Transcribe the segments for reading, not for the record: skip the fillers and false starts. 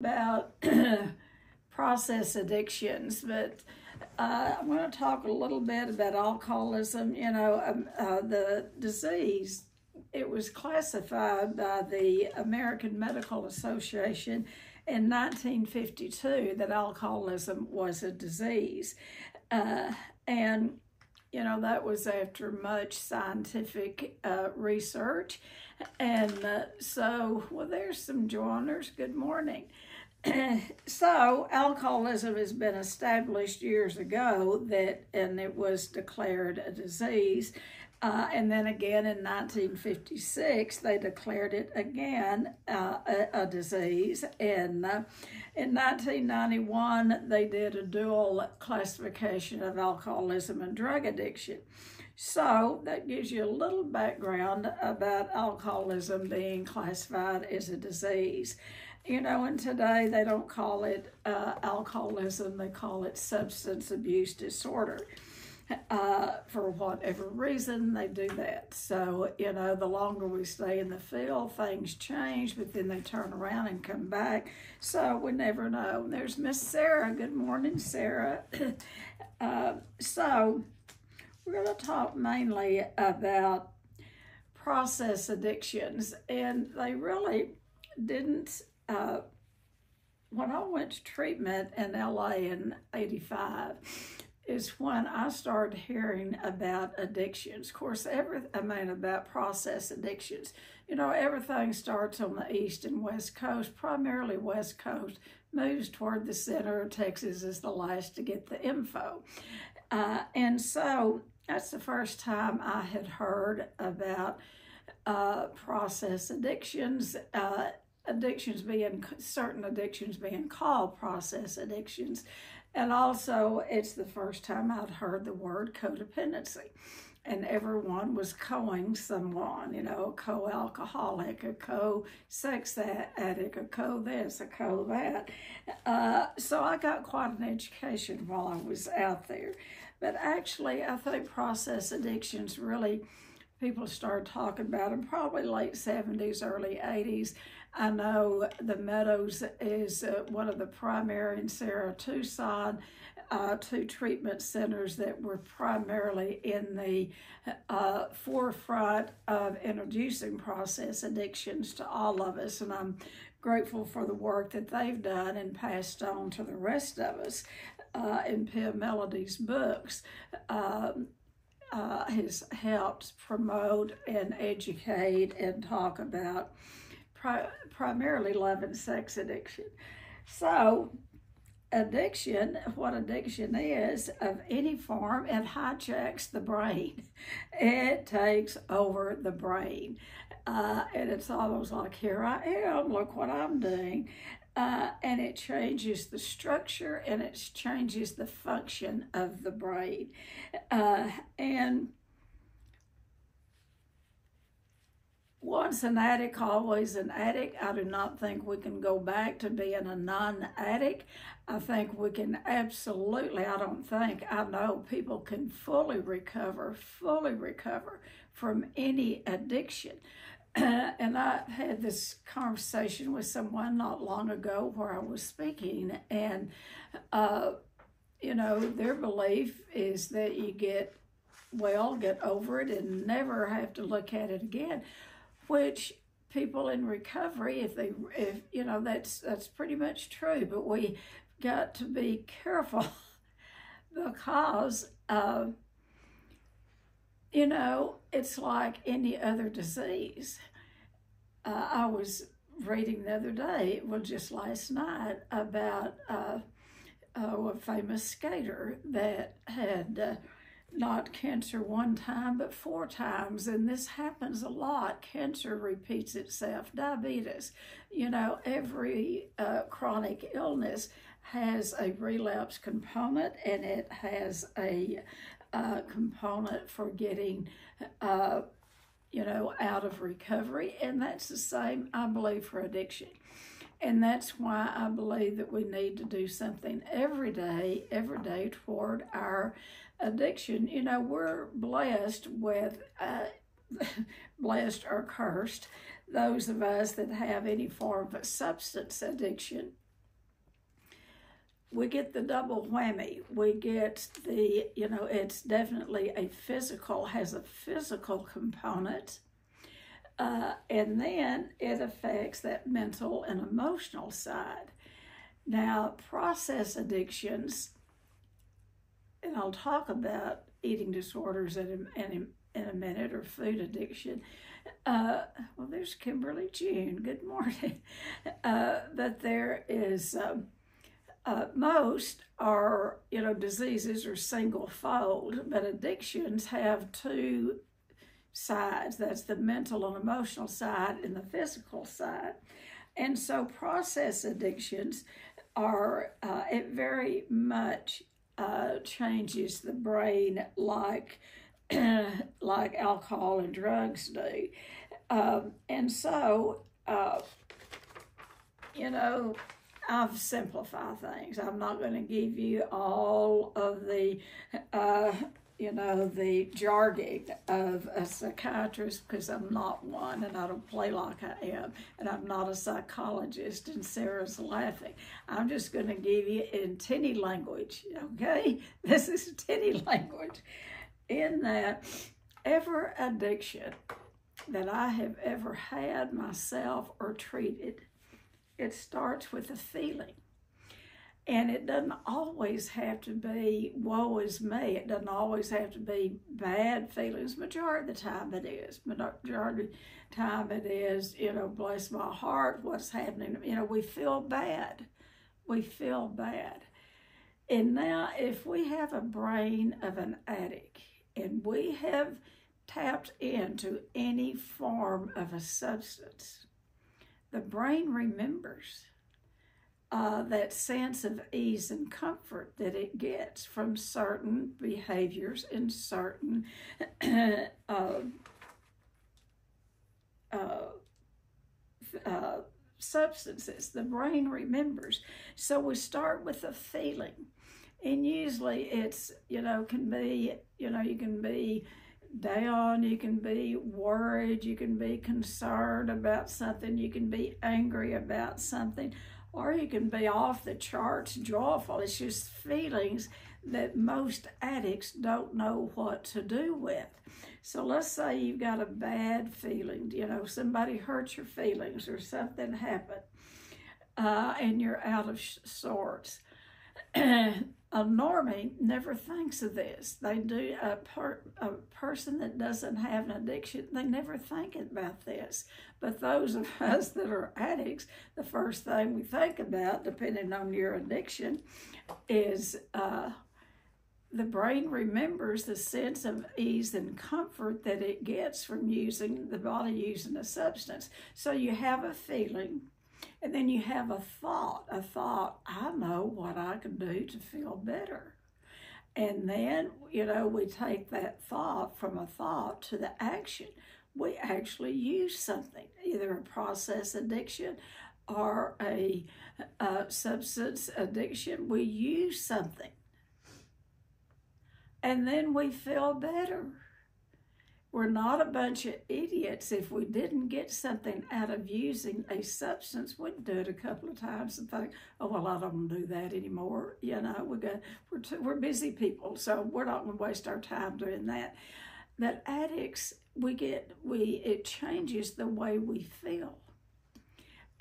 About process addictions, but I'm going to talk a little bit about alcoholism. The disease, it was classified by the American Medical Association in 1952 that alcoholism was a disease. And that was after much scientific research. And there's some joiners. Good morning. So alcoholism has been established years ago and it was declared a disease. And then again in 1956, they declared it again a disease. And in 1991, they did a dual classification of alcoholism and drug addiction. So that gives you a little background about alcoholism being classified as a disease. And today they don't call it alcoholism, they call it substance abuse disorder. For whatever reason, they do that. So, the longer we stay in the field, things change, but then they turn around and come back. So we never know. There's Miss Sarah. Good morning, Sarah. So we're going to talk mainly about process addictions, and they really didn't. When I went to treatment in LA in '85 is when I started hearing about addictions. Of course, about process addictions. Everything starts on the East and West Coast, primarily West Coast, moves toward the center. Texas is the last to get the info. And so that's the first time I had heard about process addictions, certain addictions being called process addictions. And also, it's the first time I'd heard the word codependency. And everyone was coing someone, a co-alcoholic, a co-sex addict, a co-this, a co-that. So I got quite an education while I was out there. But actually, I think process addictions really, people started talking about them probably late 70s, early 80s. I know the Meadows is one of the primary in Sarah, Tucson, two treatment centers that were primarily in the forefront of introducing process addictions to all of us. And I'm grateful for the work that they've done and passed on to the rest of us in Pim Melody's books. Has helped promote and educate and talk about primarily love and sex addiction. So what addiction is of any form, it hijacks the brain. It takes over the brain. And it's almost like, here I am, look what I'm doing. And it changes the structure and it changes the function of the brain. And once an addict, always an addict. I do not think we can go back to being a non-addict. I think we can absolutely, I know people can fully recover from any addiction. And I had this conversation with someone not long ago where I was speaking, and, their belief is that you get over it and never have to look at it again, which people in recovery, that's pretty much true, but we got to be careful because, it's like any other disease. I was reading the other day, just last night, about a famous skater that had not cancer one time, but 4 times. And this happens a lot. Cancer repeats itself. Diabetes, every chronic illness has a relapse component, and it has a component for getting, out of recovery. And that's the same, I believe, for addiction. And that's why I believe that we need to do something every day toward our addiction. We're blessed with, blessed or cursed, those of us that have any form of substance addiction. we get the double whammy. We get the, it's definitely has a physical component. And then it affects that mental and emotional side. Now, process addictions, and I'll talk about eating disorders in a minute, or food addiction. Well, there's Kimberly June. Good morning. But there is, most are, diseases are single-fold, but addictions have two sides. That's the mental and emotional side and the physical side. And so process addictions are, it very much changes the brain like like alcohol and drugs do. And so, I've simplified things. I'm not going to give you all of the, the jargon of a psychiatrist, because I'm not one, and I don't play like I am, and I'm not a psychologist, and Sarah's laughing. I'm just going to give you in Tennie language, okay? This is Tennie language. In that, every addiction that I have ever had myself or treated, it starts with a feeling. And it doesn't always have to be, woe is me. It doesn't always have to be bad feelings. Majority of the time it is. Majority of the time it is, bless my heart, what's happening. We feel bad. We feel bad. And now, if we have a brain of an addict, and we have tapped into any form of a substance, the brain remembers that sense of ease and comfort that it gets from certain behaviors and certain substances. The brain remembers. So we start with a feeling. And usually it's, can be, you can be down, you can be worried, you can be concerned about something, you can be angry about something, or you can be off the charts joyful. It's just feelings that most addicts don't know what to do with. So let's say you've got a bad feeling, somebody hurt your feelings or something happened, and you're out of sorts. A normie never thinks of this. They do. A person that doesn't have an addiction, they never think about this. But those of us that are addicts, the first thing we think about, depending on your addiction, is the brain remembers the sense of ease and comfort that it gets from using the body using a substance. So you have a feeling. And then you have a thought, I know what I can do to feel better. And then, we take that thought from a thought to the action. We actually use something, either a process addiction or a substance addiction. We use something. And then we feel better. We're not a bunch of idiots. If we didn't get something out of using a substance, we'd do it a couple of times and think, oh, well, I don't want to do that anymore. We're busy people, so we're not going to waste our time doing that. But addicts, it changes the way we feel.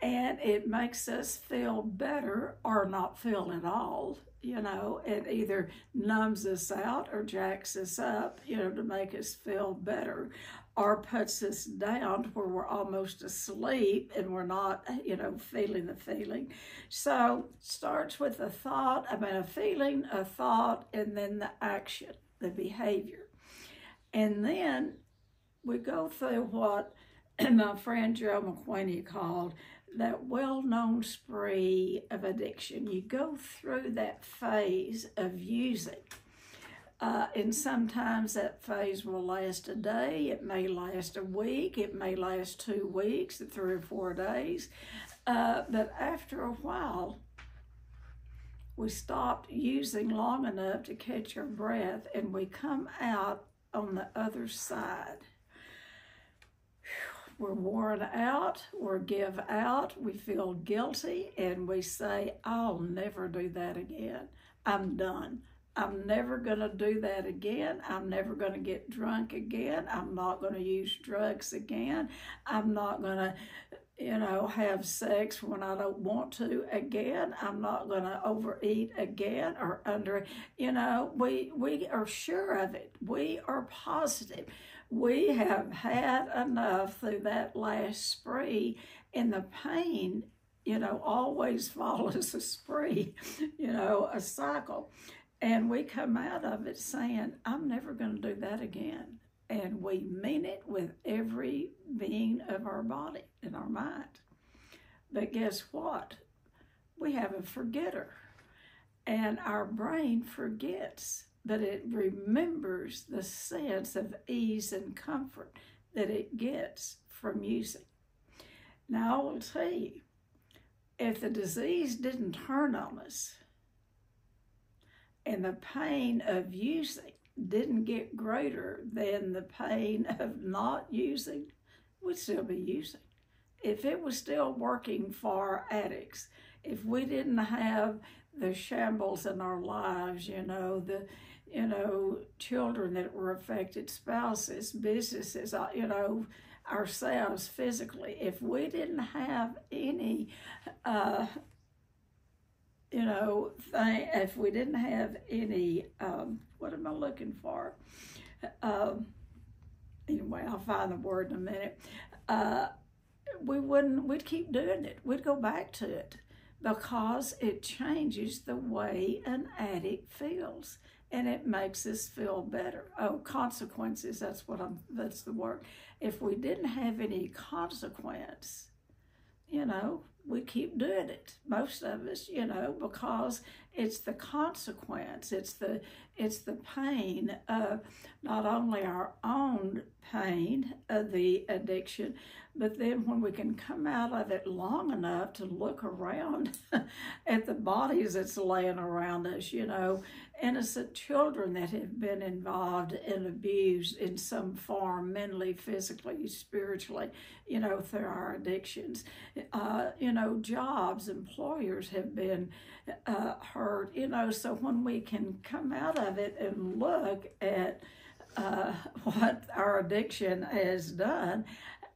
And it makes us feel better or not feel at all. It either numbs us out or jacks us up, to make us feel better, or puts us down where we're almost asleep and we're not, feeling the feeling. So starts with a feeling, a thought, and then the action, the behavior. And then we go through what my friend Joe McQueenie called that well-known spree of addiction. You go through that phase of using, and sometimes that phase will last a day, it may last a week, it may last 2 weeks, 3 or 4 days, but after a while, we stop using long enough to catch our breath, and we come out on the other side. we're worn out, we're give out, we feel guilty, and we say, I'll never do that again. I'm done. I'm never going to do that again. I'm never going to get drunk again. I'm not going to use drugs again. I'm not going to, have sex when I don't want to again. I'm not going to overeat again or we are sure of it. We are positive. We have had enough through that last spree, and the pain, always follows a spree, a cycle. And we come out of it saying, I'm never going to do that again. And we mean it with every being of our body and our mind. But guess what? We have a forgetter. And our brain forgets, but it remembers the sense of ease and comfort that it gets from using. Now, I will tell you, if the disease didn't turn on us, and the pain of using didn't get greater than the pain of not using, we'd still be using. If it was still working for addicts, if we didn't have the shambles in our lives, children that were affected, spouses, businesses, ourselves physically, if we didn't have any if we didn't have any, what am I looking for? Anyway, I'll find the word in a minute. We'd keep doing it. We'd go back to it because it changes the way an addict feels, and it makes us feel better. Oh, consequences, that's the word. If we didn't have any consequence, we keep doing it, most of us, because it's the consequence, it's the pain of not only our own pain of the addiction, but then when we can come out of it long enough to look around at the bodies that's laying around us, innocent children that have been involved and abused in some form, mentally, physically, spiritually, through our addictions. Jobs, employers have been hurt, so when we can come out of it and look at what our addiction has done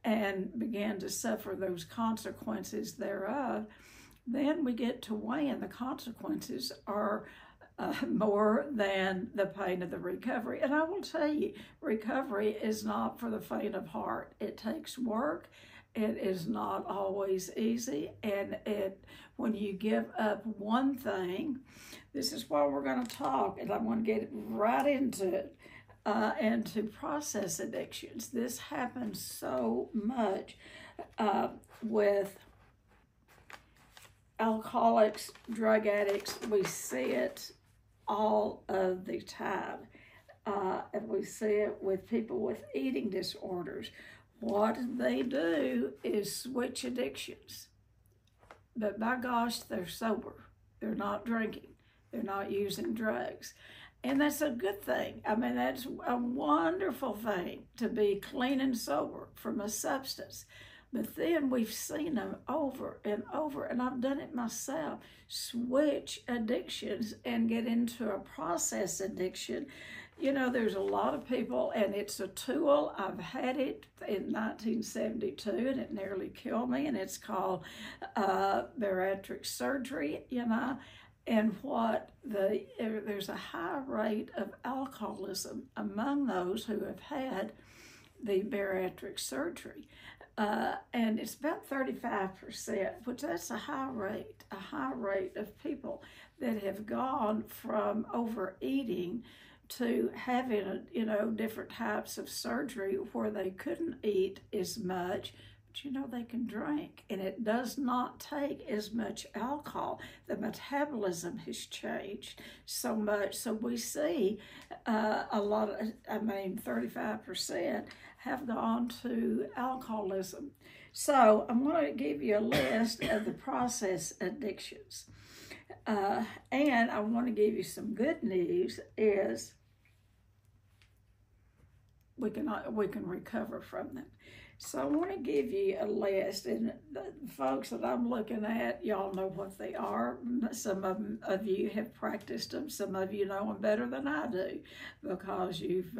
and begin to suffer those consequences thereof, then we get to weighing the consequences are more than the pain of the recovery. And I will tell you, recovery is not for the faint of heart. It takes work. It is not always easy. And when you give up one thing, this is why we're going to talk, and I'm going to get right into it, and to process addictions. This happens so much with alcoholics, drug addicts. We see it all of the time. And we see it with people with eating disorders. What they do is switch addictions. But by gosh, they're sober. They're not drinking. They're not using drugs. And that's a good thing. I mean, that's a wonderful thing to be clean and sober from a substance. But then we've seen them over and over, and I've done it myself, switch addictions and get into a process addiction. There's a lot of people, and it's a tool. I've had it in 1972, and it nearly killed me, and it's called bariatric surgery, and there's a high rate of alcoholism among those who have had the bariatric surgery. And it's about 35%, which that's a high rate of people that have gone from overeating to having, different types of surgery where they couldn't eat as much, but they can drink, and it does not take as much alcohol. The metabolism has changed so much. So we see a lot of, 35% have gone to alcoholism. So I'm going to give you a list of the process addictions. And I want to give you some good news is we can recover from them. So I want to give you a list, and the folks that I'm looking at, y'all know what they are. Some of you have practiced them. Some of you know them better than I do because you've,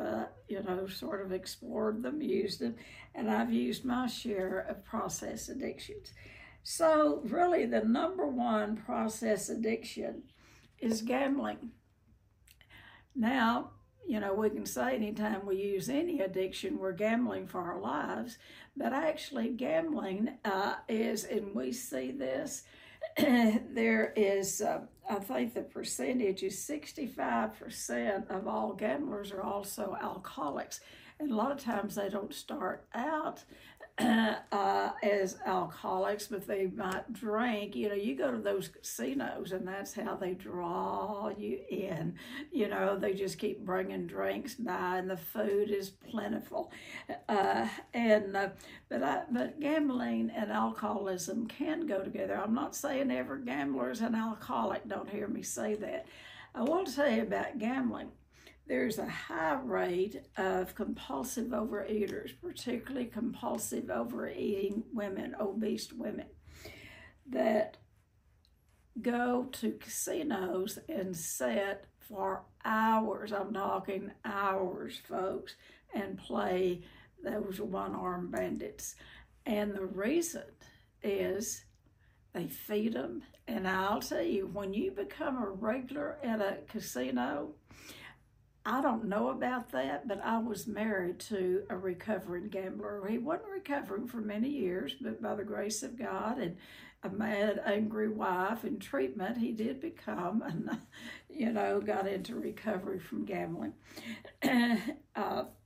sort of explored them, used them, and I've used my share of process addictions. So really the number one process addiction is gambling. Now, we can say anytime we use any addiction, we're gambling for our lives, but actually gambling is, and we see this, there is, I think the percentage is 65% of all gamblers are also alcoholics. And a lot of times they don't start out as alcoholics, but they might drink. You go to those casinos and that's how they draw you in. They just keep bringing drinks by and the food is plentiful. But gambling and alcoholism can go together. I'm not saying every gambler is an alcoholic. Don't hear me say that. I want to tell you about gambling. There's a high rate of compulsive overeaters, particularly compulsive overeating women, obese women, that go to casinos and sit for hours, I'm talking hours, folks, and play those one-armed bandits. And the reason is they feed them. And I'll tell you, when you become a regular at a casino, I don't know about that, but I was married to a recovering gambler. He wasn't recovering for many years, but by the grace of God and a mad, angry wife and treatment, he did become, and got into recovery from gambling. But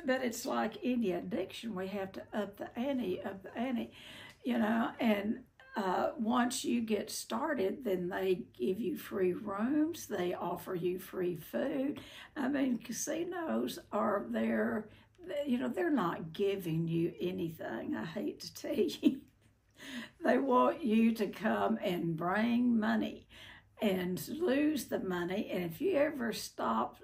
it's like any addiction, we have to up the ante, and once you get started, then they give you free rooms, they offer you free food. I mean, casinos are there, they're not giving you anything, I hate to tell you. They want you to come and bring money and lose the money, and if you ever stop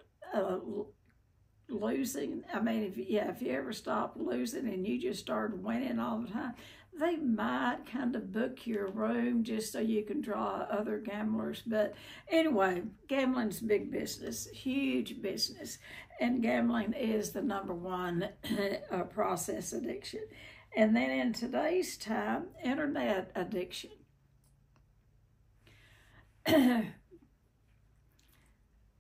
losing, if you ever stop losing and you just start winning all the time, they might kind of book your room just so you can draw other gamblers. But anyway, gambling's big business, huge business. And gambling is the number one process addiction. And then in today's time, internet addiction. I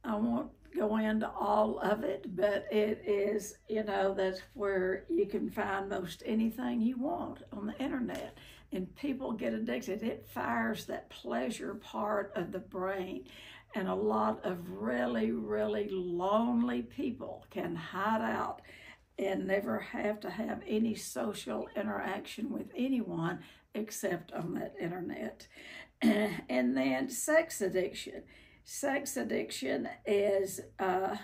won't go into all of it, but it is, that's where you can find most anything you want on the internet. And people get addicted. It fires that pleasure part of the brain. And a lot of really, really lonely people can hide out and never have to have any social interaction with anyone except on that internet. And then sex addiction. Sex addiction is, and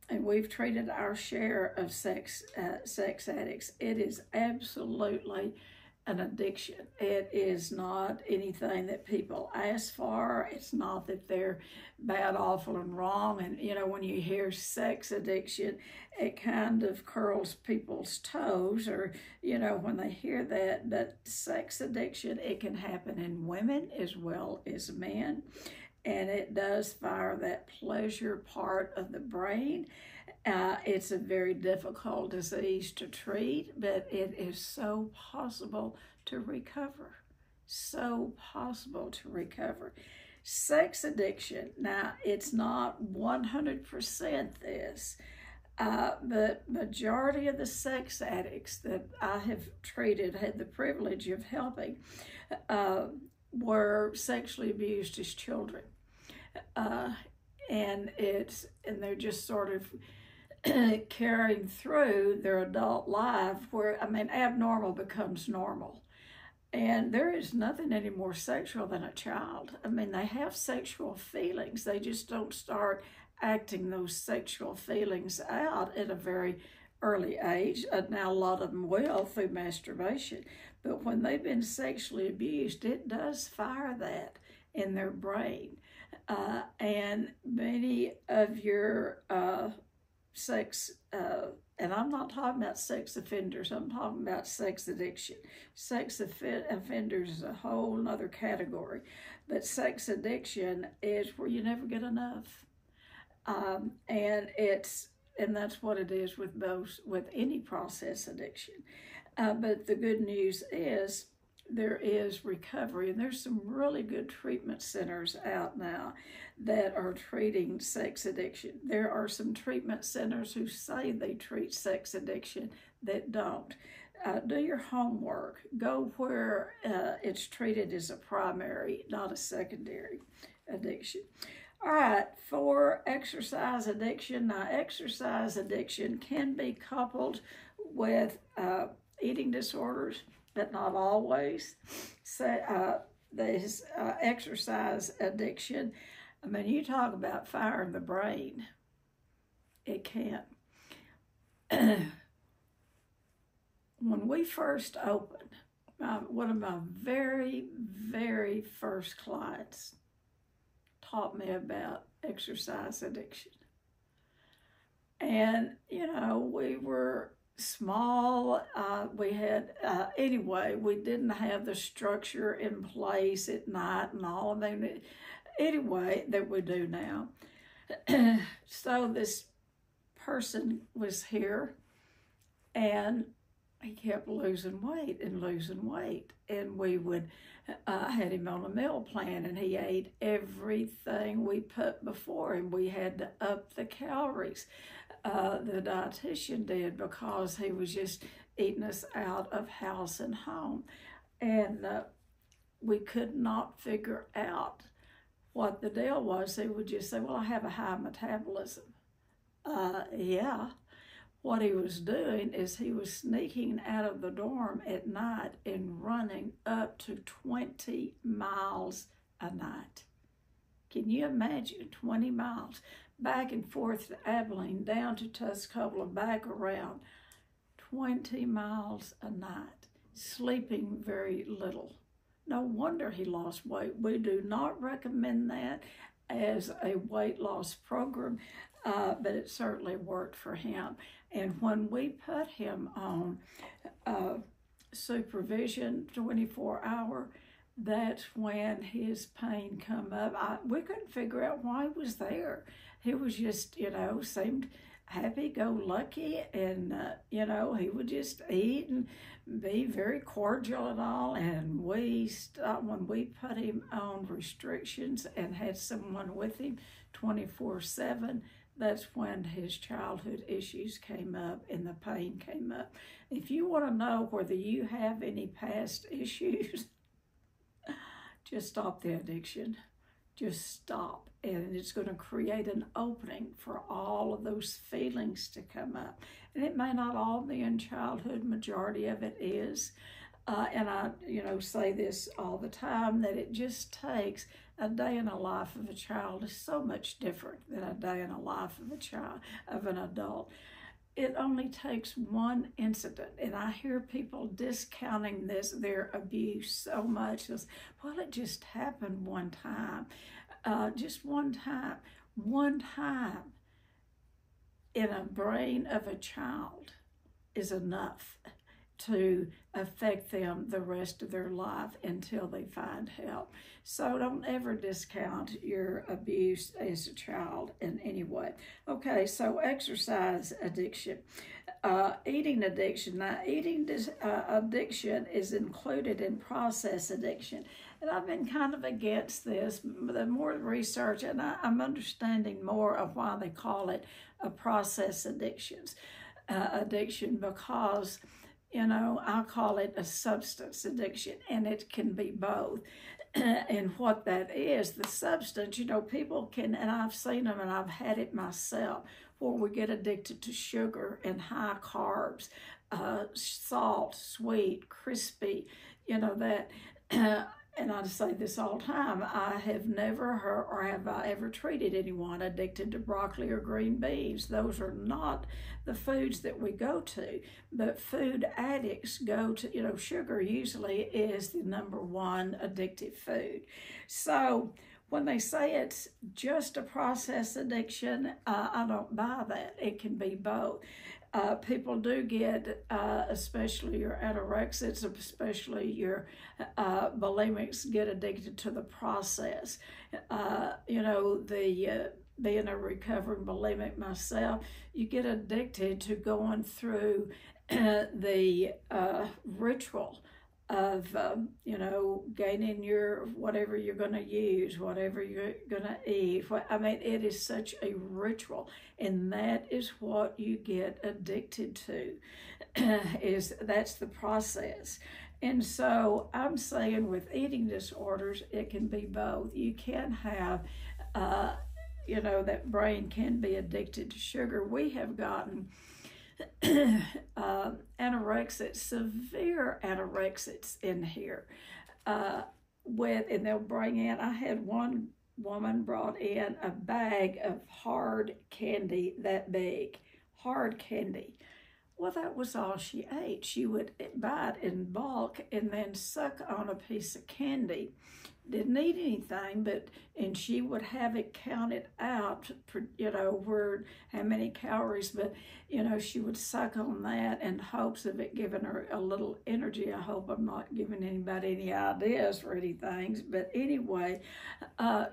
we've treated our share of sex addicts. It is absolutely an addiction. It is not anything that people ask for. It's not that they're bad, awful, and wrong. And, when you hear sex addiction, it kind of curls people's toes or, when they hear that. But sex addiction, it can happen in women as well as men. And it does fire that pleasure part of the brain. It's a very difficult disease to treat, but it is so possible to recover. So possible to recover. Sex addiction, now it's not 100% this, but majority of the sex addicts that I have treated, had the privilege of helping, were sexually abused as children. And they're just sort of carrying through their adult life where, abnormal becomes normal. And there is nothing any more sexual than a child. They have sexual feelings. They just don't start acting those sexual feelings out at a very early age. Now, a lot of them will through masturbation. But when they've been sexually abused, it does fire that in their brain. And many of your sex and I'm not talking about sex offenders, I'm talking about sex addiction. Sex offenders is a whole other category, but sex addiction is where you never get enough. And that's what it is with any process addiction. But the good news is there is recovery, and there's some really good treatment centers out now that are treating sex addiction. There are some treatment centers who say they treat sex addiction that don't. Do your homework. Go where it's treated as a primary, not a secondary addiction. All right, for exercise addiction. Now, exercise addiction can be coupled with eating disorders, but not always. So, this exercise addiction, I mean, you talk about firing the brain. It can. When we first opened, one of my very, very first clients taught me about exercise addiction. And, we were small. We had, anyway, we didn't have the structure in place at night and all of them, anyway, that we do now. So this person was here, and he kept losing weight. And we would had him on a meal plan, and he ate everything we put before him. We had to up the calories. The dietitian did, because he was just eating us out of house and home. And we could not figure out what the deal was. They would just say, well, I have a high metabolism. Yeah. What he was doing is he was sneaking out of the dorm at night and running up to 20 miles a night. Can you imagine 20 miles? Back and forth to Abilene, down to Tuscola, back around. 20 miles a night, sleeping very little. No wonder he lost weight. We do not recommend that as a weight loss program, but it certainly worked for him. And when we put him on supervision 24-hour, that's when his pain come up. We couldn't figure out why he was there. He was just, seemed happy-go-lucky, and, he would just eat and be very cordial and all. And we stopped when we put him on restrictions and had someone with him 24/7. That's when his childhood issues came up and the pain came up. If you want to know whether you have any past issues, just stop the addiction. Just stop. And it's going to create an opening for all of those feelings to come up. And it may not all be in childhood. Majority of it is. And I, say this all the time, that it just takes a day in the life of a child is so much different than a day in the life of a child, of an adult. It only takes one incident, and I hear people discounting their abuse so much as, well, it just happened one time. Just one time. One time in a brain of a child is enough to affect them the rest of their life until they find help. So don't ever discount your abuse as a child in any way. Okay, so exercise addiction. Eating addiction. Now, eating addiction is included in process addiction. And I've been kind of against this. The more research, and I'm understanding more of why they call it a process addiction, because I call it a substance addiction, and it can be both. And what that is, the substance, people can, and I've seen them and I've had it myself, where we get addicted to sugar and high carbs, salt, sweet, crispy, that. And I say this all the time, I have never heard or have I ever treated anyone addicted to broccoli or green beans. Those are not the foods that we go to, but food addicts go to, sugar usually is the number one addictive food. So when they say it's just a process addiction, I don't buy that. It can be both. People do get, especially your anorexics, especially your bulimics, get addicted to the process. Being a recovering bulimic myself, you get addicted to going through the ritual of gaining your whatever you're going to use, whatever you're going to eat. I mean, it is such a ritual, and that is what you get addicted to. That's the process. And so I'm saying with eating disorders, it can be both. You can have that brain can be addicted to sugar. We have gotten anorexics, severe anorexics in here. And they'll bring in, I had one woman brought in a bag of hard candy that big, hard candy. Well, that was all she ate. She would buy it in bulk and then suck on a piece of candy. Didn't eat anything, and she would have it counted out, how many calories, but, she would suck on that in hopes of it giving her a little energy. I hope I'm not giving anybody any ideas or anything, but anyway,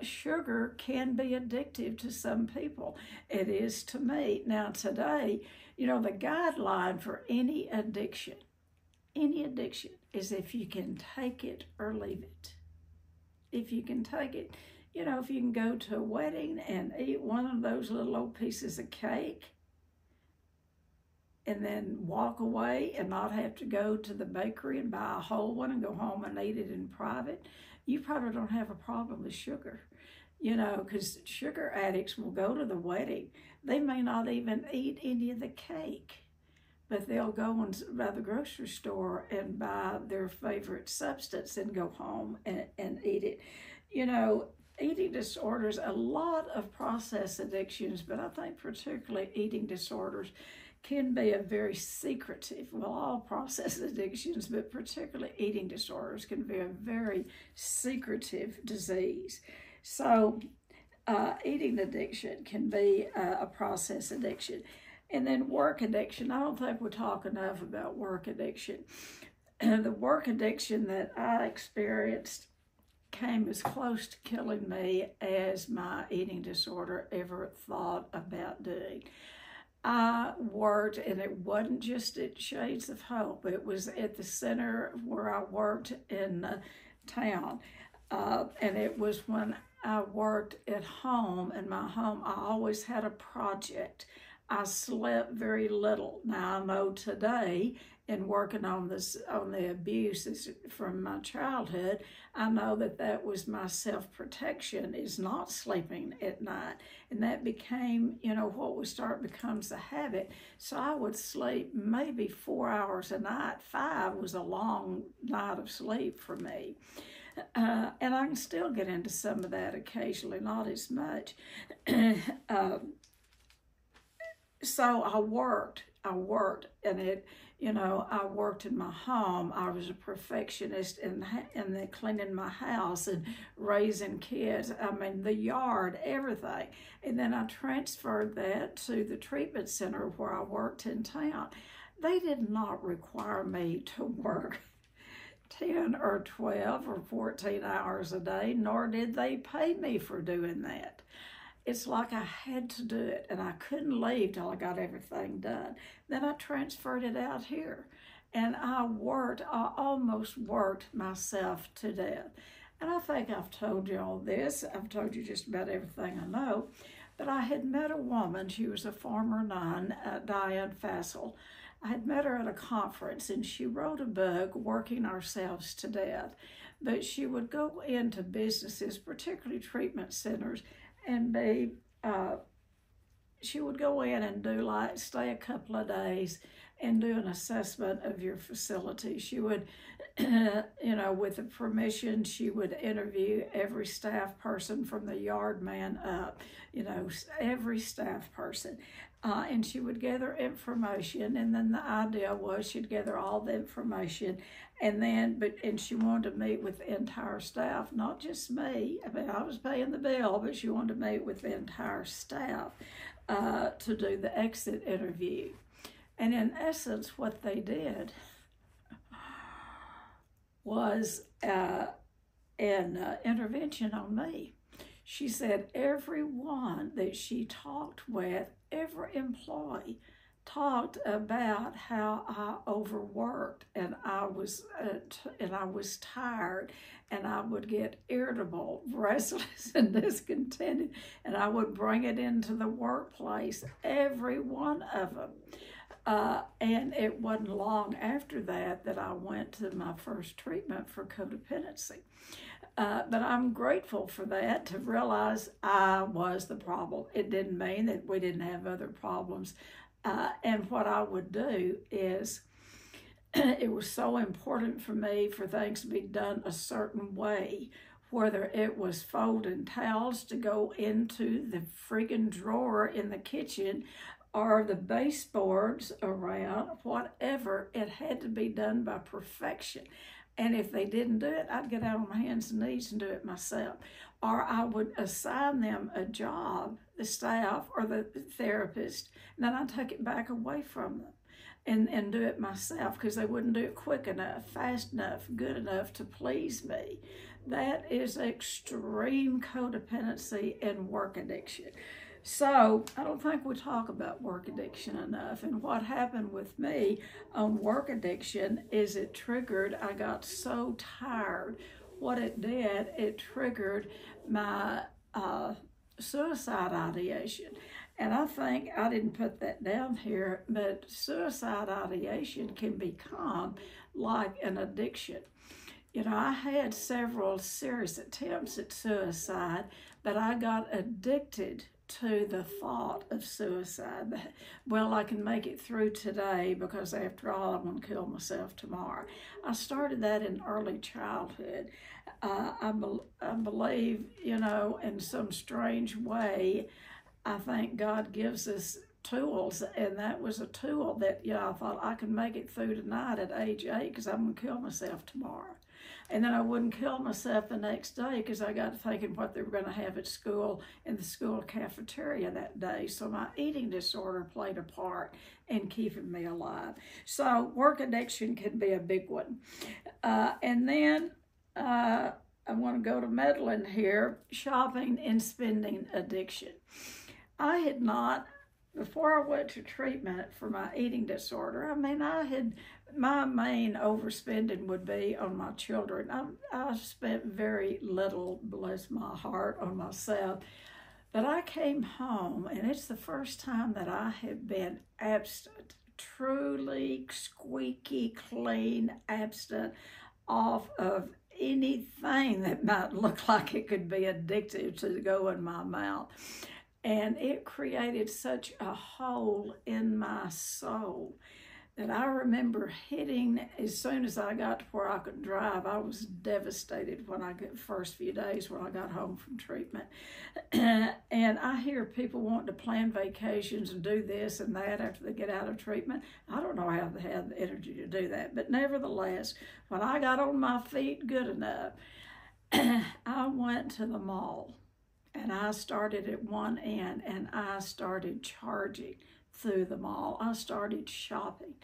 sugar can be addictive to some people. It is to me. Now today, the guideline for any addiction is if you can take it or leave it. If you can take it, if you can go to a wedding and eat one of those little old pieces of cake and then walk away and not have to go to the bakery and buy a whole one and go home and eat it in private, you probably don't have a problem with sugar. Because sugar addicts will go to the wedding. They may not even eat any of the cake, but they'll go by the grocery store and buy their favorite substance and go home and eat it. Eating disorders, a lot of process addictions, but I think particularly eating disorders can be a very secretive, all process addictions, but particularly eating disorders can be a very secretive disease. So eating addiction can be a process addiction. And then work addiction. I don't think we talk enough about work addiction. The work addiction that I experienced came as close to killing me as my eating disorder ever thought about doing. I worked, and it wasn't just at Shades of Hope. It was at the center where I worked in town. And it was when I worked at home, in my home, I always had a project. I slept very little. Now I know today, in working on the abuse from my childhood, I know that was my self-protection, is not sleeping at night. And that became, what becomes a habit. So I would sleep maybe 4 hours a night. 5 was a long night of sleep for me. And I can still get into some of that occasionally, not as much. So I worked, and I worked in my home. I was a perfectionist in the cleaning my house and raising kids. I mean, the yard, everything. And then I transferred that to the treatment center where I worked in town. They did not require me to work 10 or 12 or 14 hours a day, nor did they pay me for doing that. It's like I had to do it, and I couldn't leave till I got everything done. Then I transferred it out here, and I almost worked myself to death. And I think I've told you all this. I've told you just about everything I know. But I had met a woman. She was a former nun, Diane Fassel. I had met her at a conference, and she wrote a book, Working Ourselves to Death. But she would go into businesses, particularly treatment centers, and she would go in and stay a couple of days and do an assessment of your facility. She would, with the permission, she would interview every staff person from the yard man up, every staff person. And she would gather information, and then the idea was she'd gather all the information, and she wanted to meet with the entire staff, not just me. I mean, I was paying the bill, but she wanted to meet with the entire staff to do the exit interview. And in essence, what they did was an intervention on me. She said everyone that she talked with, every employee, talked about how I overworked and I was tired, and I would get irritable, restless, and discontented, and I would bring it into the workplace. Every one of them. And it wasn't long after that that I went to my first treatment for codependency. But I'm grateful for that, to realize I was the problem. It didn't mean that we didn't have other problems. And what I would do is, it was so important for me for things to be done a certain way, whether it was folding towels to go into the friggin' drawer in the kitchen, or the baseboards around, whatever, it had to be done by perfection. And if they didn't do it, I'd get out on my hands and knees and do it myself. Or I would assign them a job, the staff or the therapist, and then I'd take it back away from them and do it myself, because they wouldn't do it quick enough, fast enough, good enough to please me. That is extreme codependency and work addiction. So I don't think we talk about work addiction enough. And what happened with me on work addiction is I got so tired. What it did, it triggered my suicide ideation. And I think I didn't put that down here, but suicide ideation can become like an addiction. You know, I had several serious attempts at suicide, but I got addicted to the thought of suicide. Well, I can make it through today because after all, I'm going to kill myself tomorrow. I started that in early childhood. I believe, you know, in some strange way, I think God gives us tools, and that was a tool that, you know, I thought I can make it through tonight at age 8 because I'm going to kill myself tomorrow. And then I wouldn't kill myself the next day because I got to thinking what they were going to have at school, in the school cafeteria that day. So my eating disorder played a part in keeping me alive. So work addiction can be a big one. And then I want to go to meddling here, shopping and spending addiction. I had not, before I went to treatment for my eating disorder, my main overspending would be on my children. I spent very little, bless my heart, on myself. But I came home, and it's the first time that I have been abstinent, truly squeaky clean, abstinent off of anything that might look like it could be addictive to go in my mouth. And it created such a hole in my soul that I remember hitting, as soon as I got to where I could drive, I was devastated when I got first few days when I got home from treatment. And I hear people wanting to plan vacations and do this and that after they get out of treatment. I don't know how they have the energy to do that. But nevertheless, when I got on my feet good enough, I went to the mall. And I started at one end, and I started charging through the mall. I started shopping,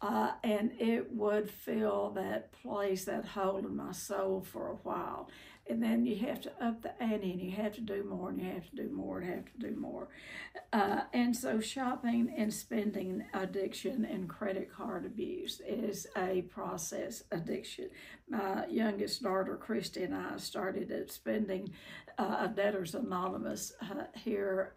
and it would fill that place, that hole in my soul for a while. And then you have to up the ante, and you have to do more, and you have to do more, and have to do more. And so shopping and spending addiction and credit card abuse is a process addiction. My youngest daughter, Christy, and I started at spending a Debtors Anonymous here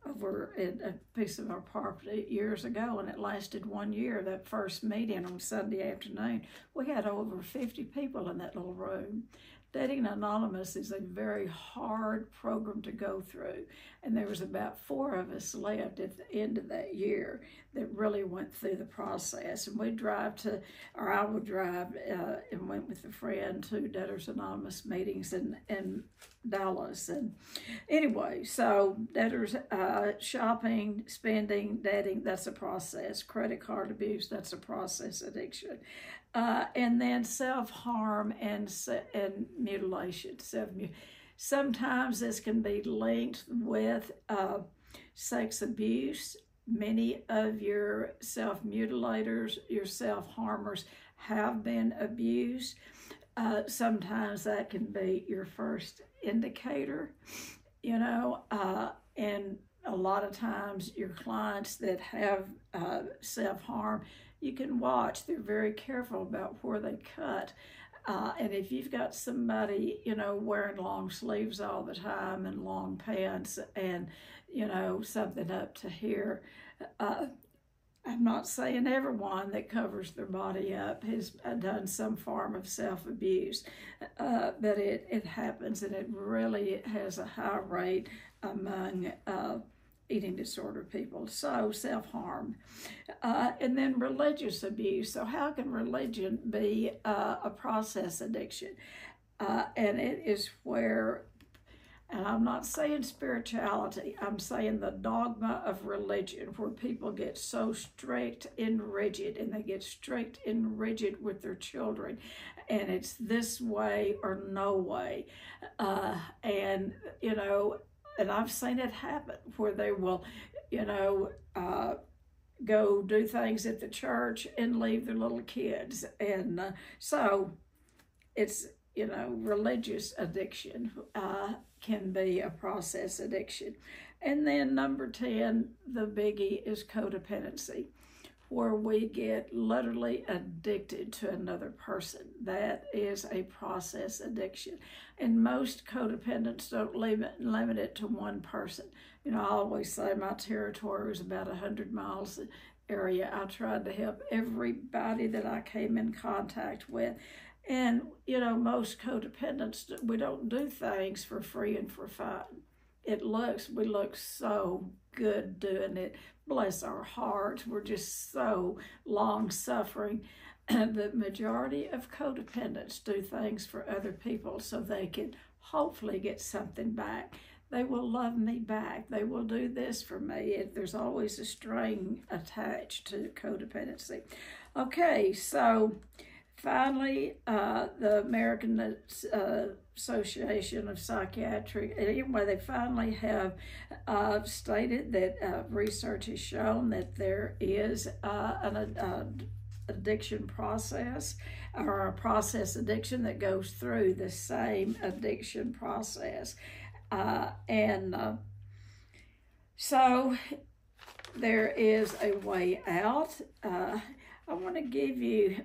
over at a piece of our property years ago, and it lasted 1 year. That first meeting on Sunday afternoon, we had over 50 people in that little room. Dating Anonymous is a very hard program to go through, and there was about 4 of us left at the end of that year that really went through the process. And I would drive and went with a friend to Debtors Anonymous meetings in Dallas. And anyway, so debtors, shopping, spending, dating, that's a process. Credit card abuse, that's a process addiction. And then self-harm and mutilation. Sometimes this can be linked with sex abuse, many of your self-mutilators, your self-harmers have been abused. Sometimes that can be your first indicator, and a lot of times your clients that have self-harm, you can watch. They're very careful about where they cut. And if you've got somebody, wearing long sleeves all the time and long pants and, something up to here, I'm not saying everyone that covers their body up has done some form of self-abuse, but it happens, and it really has a high rate among eating disorder people. So self-harm. And then religious abuse. So how can religion be a process addiction? And it is where, and I'm not saying spirituality, I'm saying the dogma of religion, where people get so strict and rigid, and they get strict and rigid with their children, and it's this way or no way. And I've seen it happen where they will, go do things at the church and leave their little kids. And so it's, religious addiction can be a process addiction. And then number 10, the biggie, is codependency, where we get literally addicted to another person. That is a process addiction. And most codependents don't limit it to one person. I always say my territory was about 100 miles area. I tried to help everybody that I came in contact with. And, most codependents, we don't do things for free and for fun. We look so good doing it. Bless our hearts. We're just so long-suffering. The majority of codependents do things for other people so they can hopefully get something back. They will love me back. They will do this for me. There's always a string attached to codependency. Okay, so finally, the American Association of Psychiatry, anyway, they finally have stated that research has shown that there is an addiction process, or a process addiction that goes through the same addiction process. So there is a way out. I want to give you,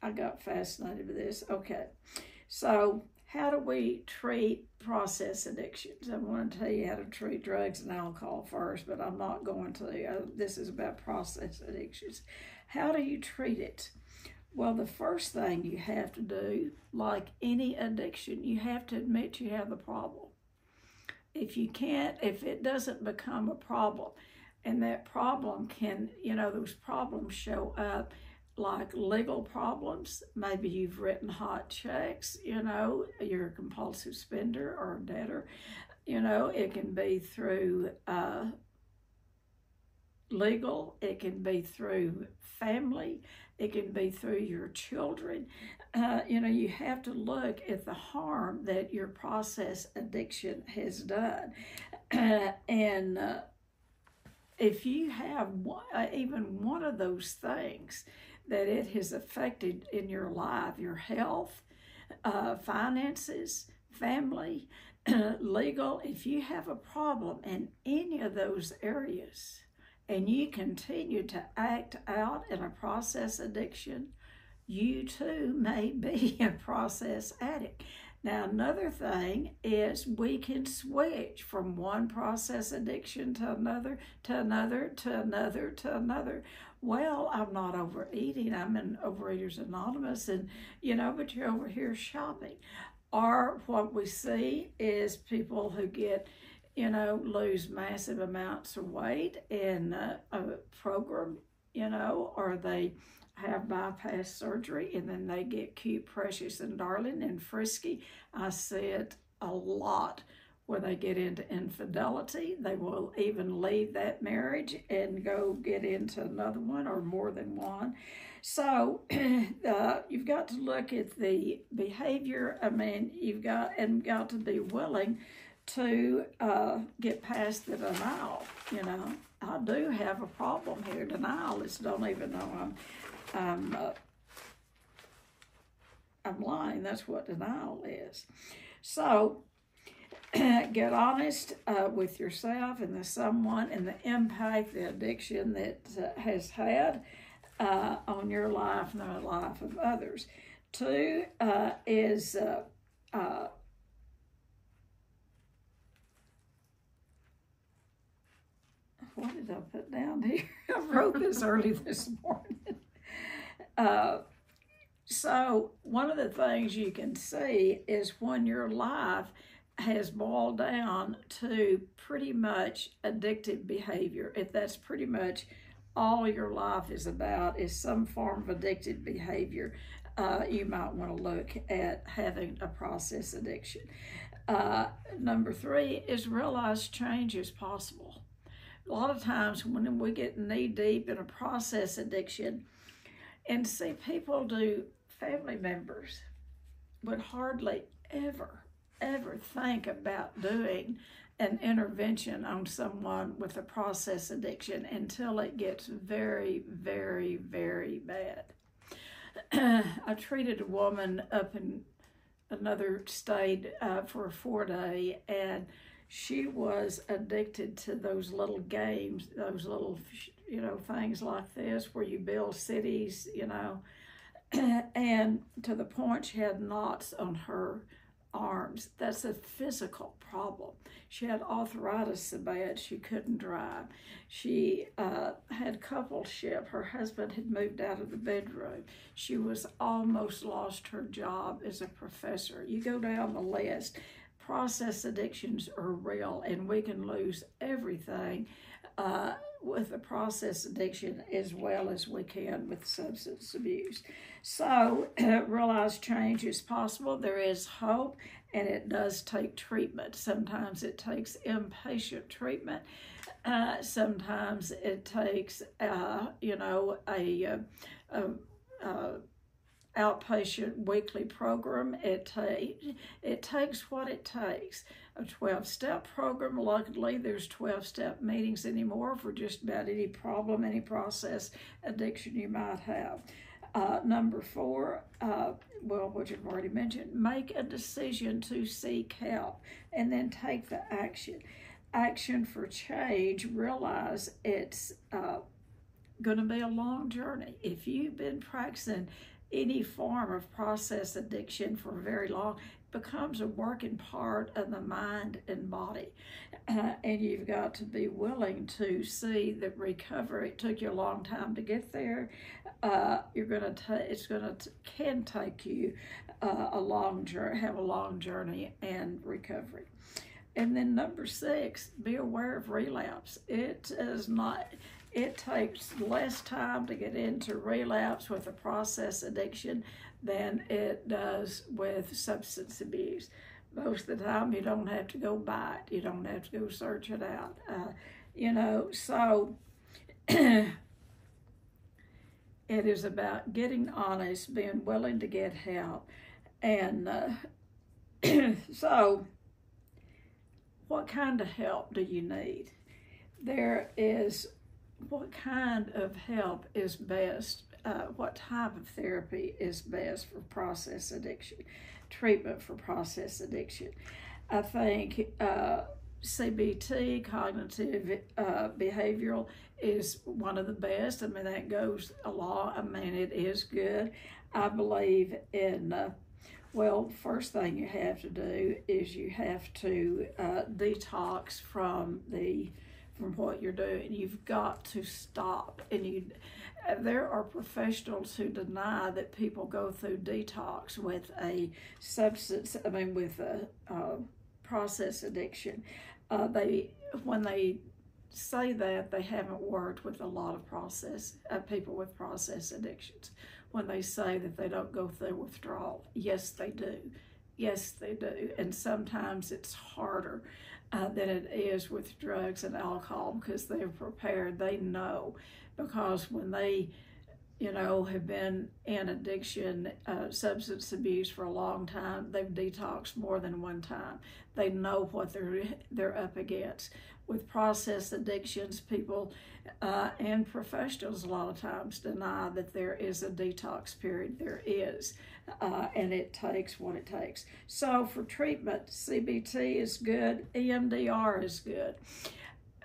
I got fascinated with this. Okay, so how do we treat process addictions? I want to tell you how to treat drugs and alcohol first, but I'm not going to. This is about process addictions. How do you treat it? Well, the first thing you have to do, like any addiction, you have to admit you have the problem. If it doesn't become a problem, and that problem can, those problems show up like legal problems. Maybe you've written hot checks, you're a compulsive spender or a debtor. It can be through legal, it can be through family, it can be through your children. You have to look at the harm that your process addiction has done. And if you have even one of those things that it has affected in your life, your health, finances, family, legal, if you have a problem in any of those areas, and you continue to act out in a process addiction, you too may be a process addict. Now, another thing is we can switch from one process addiction to another, to another, to another, to another. Well, I'm not overeating. I'm in Overeaters Anonymous, and, but you're over here shopping. Or what we see is people who get, lose massive amounts of weight in a program, or they have bypass surgery and then they get cute, precious, and darling and frisky. I see it a lot where they get into infidelity. They will even leave that marriage and go get into another one or more than one. So you've got to look at the behavior. You've got to be willing to get past the denial, I do have a problem here. Denialists don't even know I'm I'm lying. That's what denial is. So get honest with yourself and the someone and the impact the addiction that has had on your life and the life of others. Two is what did I put down here? I wrote this early this morning. So one of the things you can see is when your life has boiled down to pretty much addictive behavior, if that's pretty much all your life is about, is some form of addictive behavior, you might want to look at having a process addiction. Number three is realize change is possible. A lot of times when we get knee deep in a process addiction, and see people do, family members would hardly ever think about doing an intervention on someone with a process addiction until it gets very, very, very bad. I treated a woman up in another state for a 4-day, and she was addicted to those little games, those little, things like this where you build cities, and to the point she had knots on her arms. That's a physical problem. She had arthritis so bad she couldn't drive. She had coupleship. Her husband had moved out of the bedroom. She was almost lost her job as a professor. You go down the list. Process addictions are real, and we can lose everything with a process addiction as well as we can with substance abuse. So realize change is possible. There is hope, and it does take treatment. Sometimes it takes inpatient treatment. Sometimes it takes, outpatient weekly program. It takes what it takes. A 12-step program. Luckily, there's 12-step meetings anymore for just about any problem, any process addiction you might have. Number four, which I've already mentioned, make a decision to seek help and then take the action. Action for change. Realize it's going to be a long journey. If you've been practicing any form of process addiction for very long, becomes a working part of the mind and body, and you've got to be willing to see that recovery. It took you a long time to get there. Can take you a long journey, have a long journey and recovery. And then number six, be aware of relapse. It takes less time to get into relapse with a process addiction than it does with substance abuse. Most of the time, you don't have to go buy it. You don't have to go search it out. So it is about getting honest, being willing to get help. And so what kind of help do you need? What kind of help is best? What type of therapy is best for process addiction, treatment for process addiction? I think CBT, cognitive behavioral, is one of the best. I mean, that goes a lot. I mean, it is good. I believe in, first thing you have to do is you have to detox from what you're doing. You've got to stop. And there are professionals who deny that people go through detox with a process addiction. When they say that, they haven't worked with a lot of people with process addictions. When they say that they don't go through withdrawal, yes, they do. Yes, they do. And sometimes it's harder than it is with drugs and alcohol because they're prepared. They know, because when they you know, have been in addiction, substance abuse for a long time. They've detoxed more than one time. They know what they're up against. With process addictions, people and professionals a lot of times deny that there is a detox period. There is, and it takes what it takes. So for treatment, CBT is good, EMDR is good.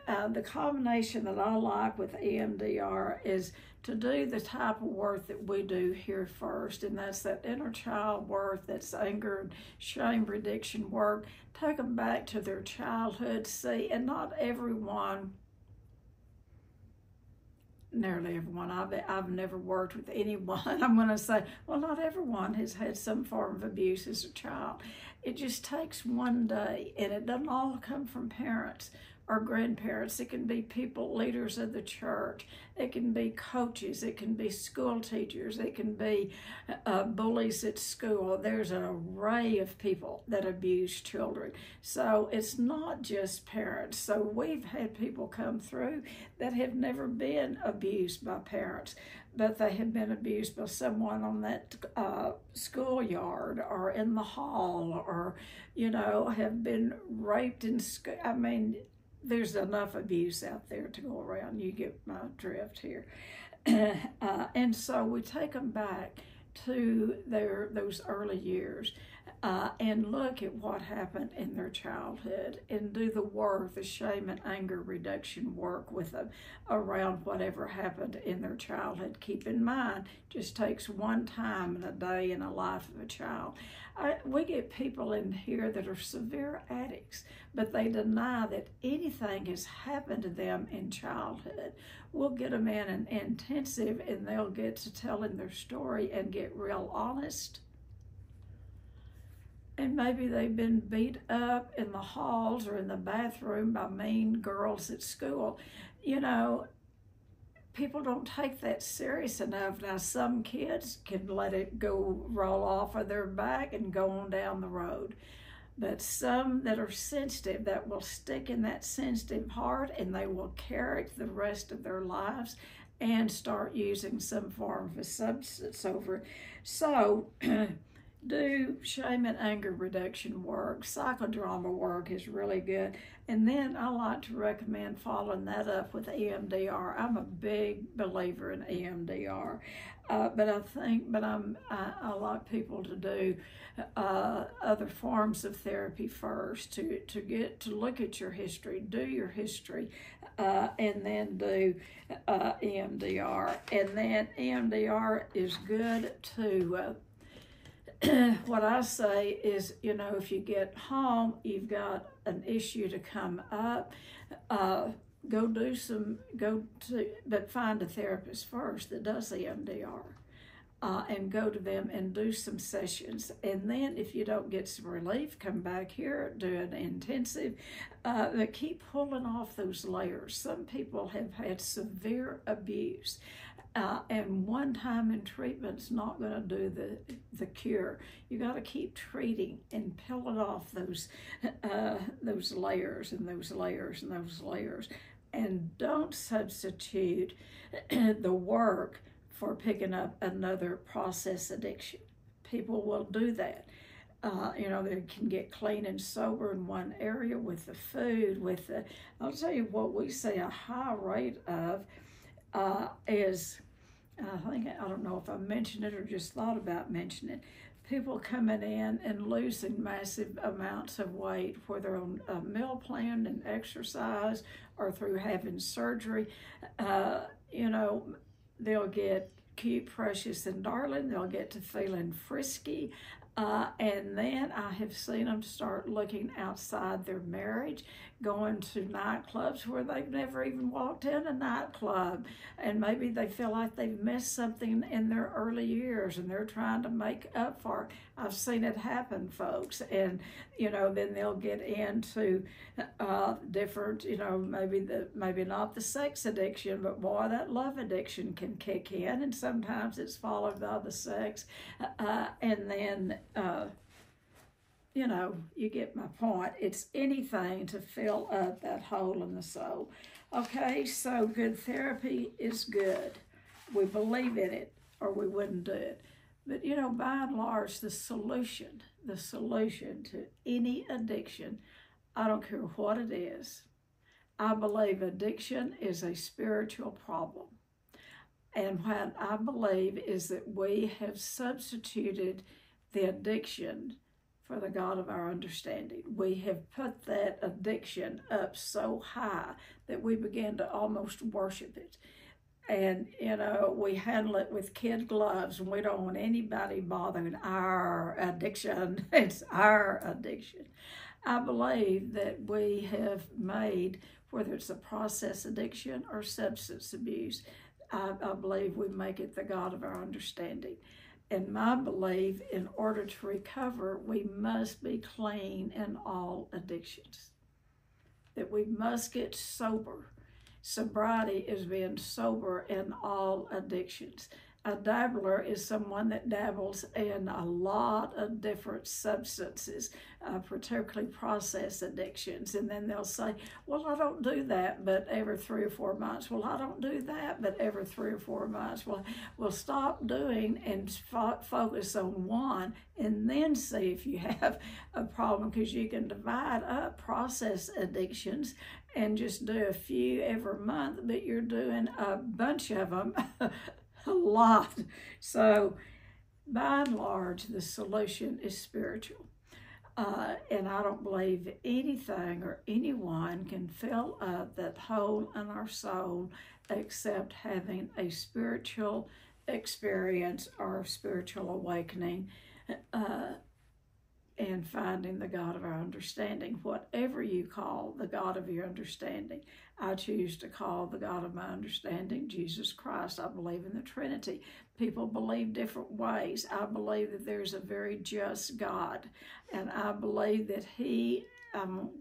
The combination that I like with EMDR is to do the type of work that we do here first, and that's that inner child work, that's anger and shame reduction work. Take them back to their childhood, see, and not everyone, nearly everyone, I've never worked with anyone, I'm going to say, well, not everyone has had some form of abuse as a child. It just takes one day, and it doesn't all come from parents or grandparents. It can be people, leaders of the church. It can be coaches. It can be school teachers. It can be bullies at school. There's an array of people that abuse children. So it's not just parents. So we've had people come through that have never been abused by parents, but they have been abused by someone on that schoolyard or in the hall, or, you know, have been raped in school. I mean, there's enough abuse out there to go around. You get my drift here. And so we take them back to those early years and look at what happened in their childhood and do the work, the shame and anger reduction work with them around whatever happened in their childhood. Keep in mind, just takes one time in a day in the life of a child. We get people in here that are severe addicts, but they deny that anything has happened to them in childhood. We'll get them in an intensive, and they'll get to telling their story and get real honest. And maybe they've been beat up in the halls or in the bathroom by mean girls at school. You know, people don't take that serious enough. Now, some kids can let it go, roll off of their back and go on down the road. But some that are sensitive, that will stick in that sensitive heart, and they will carry it the rest of their lives and start using some form of a substance over it. So, do shame and anger reduction work. Psychodrama work is really good. And then I like to recommend following that up with EMDR. I'm a big believer in EMDR. I like people to do other forms of therapy first, to get to look at your history, do your history, and then do EMDR. And then EMDR is good to what I say is, you know, if you get home, you've got an issue to come up, but find a therapist first that does EMDR, and go to them and do some sessions. And then if you don't get some relief, come back here, do an intensive, but keep pulling off those layers. Some people have had severe abuse. And one time in treatment's not going to do the cure. You got to keep treating and peeling off those layers and those layers and those layers, and don't substitute the work for picking up another process addiction. People will do that. You know, they can get clean and sober in one area with the food. I'll tell you what we see a high rate of. Is, I don't know if I mentioned it or just thought about mentioning it, people coming in and losing massive amounts of weight, whether on a meal plan and exercise or through having surgery. You know, they'll get cute, precious, and darling. They'll get to feeling frisky. And then I have seen them start looking outside their marriage, going to nightclubs where they've never even walked in a nightclub. And maybe they feel like they've missed something in their early years and they're trying to make up for it. I've seen it happen, folks. And, you know, then they'll get into different, you know, maybe not the sex addiction, but boy, that love addiction can kick in. And sometimes it's followed by the sex. And then, you know, you get my point. It's anything to fill up that hole in the soul. Okay, so good therapy is good. we believe in it or we wouldn't do it. But by and large, the solution to any addiction, I don't care what it is, I believe addiction is a spiritual problem. And what I believe is that we have substituted the addiction for the God of our understanding. We have put that addiction up so high that we begin to almost worship it. And, we handle it with kid gloves, and we don't want anybody bothering our addiction. It's our addiction. I believe that we have made, whether it's a process addiction or substance abuse, I believe we make it the God of our understanding. And my belief, in order to recover, we must be clean in all addictions. That we must get sober. Sobriety is being sober in all addictions. A dabbler is someone that dabbles in a lot of different substances, particularly process addictions. And then they'll say, well, I don't do that, but every 3 or 4 months. Well, I don't do that, but every 3 or 4 months. Well, we'll stop doing and focus on one and then see if you have a problem, because you can divide up process addictions and just do a few every month, but you're doing a bunch of them a lot. So by and large, the solution is spiritual. And I don't believe anything or anyone can fill up that hole in our soul except having a spiritual experience or spiritual awakening, and finding the God of our understanding. Whatever you call the God of your understanding, I choose to call the God of my understanding Jesus Christ. I believe in the Trinity. People believe different ways. I believe that there's a very just God, and I believe that I won't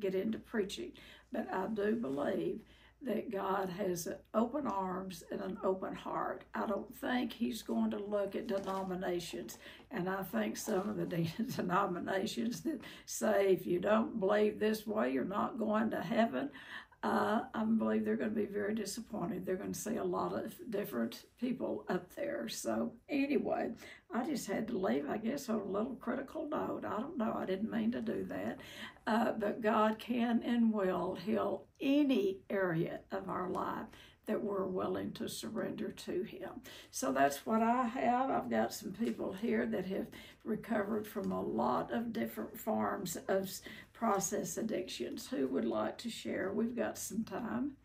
get into preaching, but I do believe that God has open arms and an open heart. I don't think he's going to look at denominations, and I think some of the denominations that say if you don't believe this way, you're not going to heaven, I believe they're going to be very disappointed. They're going to see a lot of different people up there. So anyway, I just had to leave, I guess, on a little critical note. I don't know. I didn't mean to do that. But God can and will heal any area of our life that we're willing to surrender to him. So that's what I have. I've got some people here that have recovered from a lot of different forms of process addictions. Who would like to share? We've got some time.